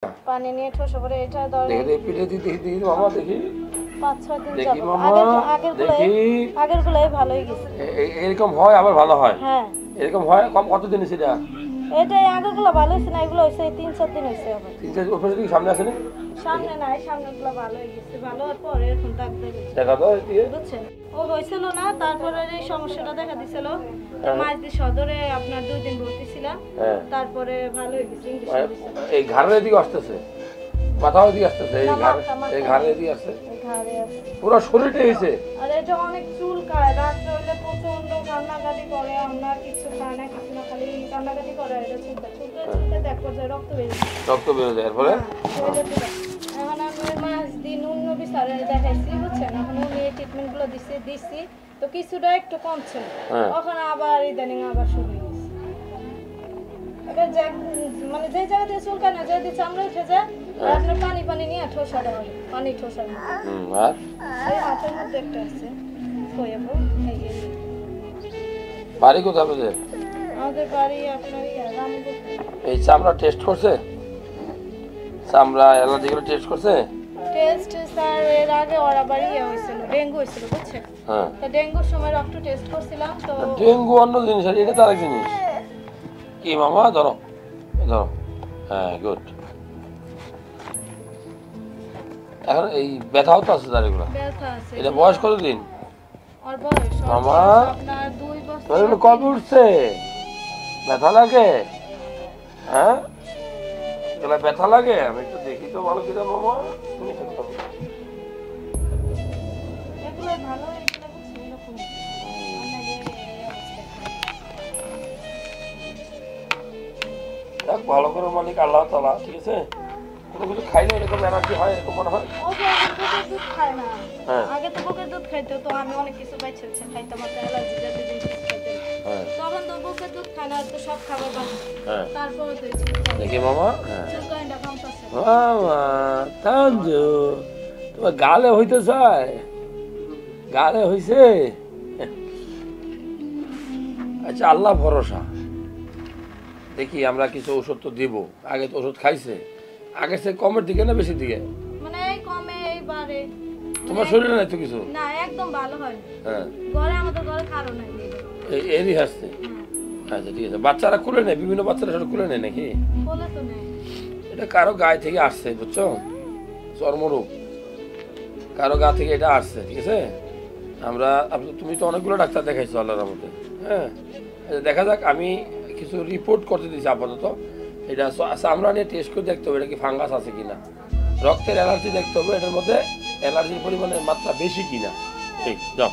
পানি নিয়ে ঠোসা করে এটা ধরে দেখি পিঠে দেখি মামা দেখি 5-6 দিন দেখি যাবে মামা আগের গুলাই ভালোই গেছে এরকম হয় আবার ভালো হয় হ্যাঁ এরকম হয় কতদিন সেটা এটাই আগেরগুলো ভালো হয়েছে না এগুলো হয়েছে 3-4 দিন হয়েছে আবার 3-4 উপরে দিকে সামনে আছে না সামনে নাই সামনেগুলো ভালো হয়ে গেছে ভালো হওয়ার পরে এখন দাগ দেবে দেখা দাও দিয়ে বুঝছেন ও হয়েছিল না তারপরে এই সমস্যাটা দেখা দিছিল মাঝদি সদরে আপনার 2 দিন ভর্তি ছিলাম তারপরে ভালো হয়ে গেছে এই ঘাড়ের দিকে আসতেছে মাথার দিকে আসতেছে এই ঘাড়ের দিকে আসছে পুরো শরীরটা হয়েছে আর এটা অনেক চুল খায় রাত্রে হলে প্রচন্ড কান্নাকাটি করে আমরা কিছু খায় না কিছু না খালি কান্নাকাটি করে এটা চুলটা দেখো যে রক্ত বেরোয় এরপরে এখন আমি মাস দিন অন্য বিচারে দেখাইছি বুঝছেন এখন উনি ট্রিটমেন্ট গুলো দিচ্ছি তো কিছুটা একটু কমছে তখন আবার ইদানিং আবার শুরু হয়ে গেছে মানে যে জায়গা দিয়ে চুলকায় না যদি চামড়া উঠে যায় আপনার পানি নিয়ে ঠোসা দেওয়া হবে পানি ঠোসার মধ্যে হাতের মধ্যে একটা আছে বাড়ি কোথায় আপনাদের আমাদের বাড়ি আপনার এই চামড়া টেস্ট করছে চামড়া অ্যালার্জি করে টেস্ট করছে টেস্ট স্যার এর আগে ওরা বাড়ি হয়েছিল ডেঙ্গু হয়েছিল বুঝছেন তো ডেঙ্গুর সময় রক্ত টেস্ট করছিলাম তো ডেঙ্গু অন্য জিনিস আর এটা তার জিনিস কি মামা ধরো হ্যাঁ গুড এখন এই ব্যথাও তো আছে তার এগুলো ব্যথা আছে এটা বয়স কতদিন আর বয়স মামা আপনার 2 বছর কবে উঠছে ব্যথা লাগে হ্যাঁ এগুলা ব্যথা লাগে আমি একটু দেখি তো ভালো কিনা মামা তুমি এগুলো ভালো এগুলো বুঝছেন এরকম দেখ ভালো করে মালিক আল্লাহ তাআলা ঠিক আছে কোনো কিছু খাইলে এরকম এনার্জি হয় এরকম মনে হয় ও বুকের দুধ খায় না আগে তো বুকের দুধ খাইতো তো আমি অনেক কিছু বাইছে খাইতাম আমার অ্যালার্জি যাতে দিন খাইতে তখন তো বুকের দুধ খায় না তো সব খাবার বাদ তারপরে তো দেখি মামা চুলকাইটা কমতাছে মামা তানজু তোমার গালে হইতে চায় গালে হইছে আচ্ছা আল্লাহ ভরসা দেখি আমরা কিছু ওষুধ তো দিব আগে তো ওষুধ খাইছে আগে সে কমের দিকে না বেশি দিকে মানে এই কমে এই বারে তোমার শরীরে নাই তো কিছু না একদম ভালো হয় ঘরে আমাদের ঘরে কারো নাই এরই আসছে আচ্ছা ঠিক আছে বাচ্চারা খুলে নেয় বিভিন্ন বাচ্চারা সেটা খুলে নেয় নাকি বলে তো নেই এটা কারো গায়ে থেকে আসছে বুঝছো চর্মরোগ কারো গা থেকে এটা আসছে ঠিক আছে তুমি তো অনেকগুলো ডাক্তার দেখাইছো আল্লাহর মধ্যে হ্যাঁ দেখা যাক আমি কিছু রিপোর্ট করতে দিয়েছি আপাতত এটা চামড়া নিয়ে টেস্ট করে দেখতে হবে এটা কি ফাঙ্গাস আছে কিনা রক্তের অ্যালার্জি দেখতে হবে এটার মধ্যে অ্যালার্জির পরিমাণের মাত্রা বেশি কিনা ঠিক যাও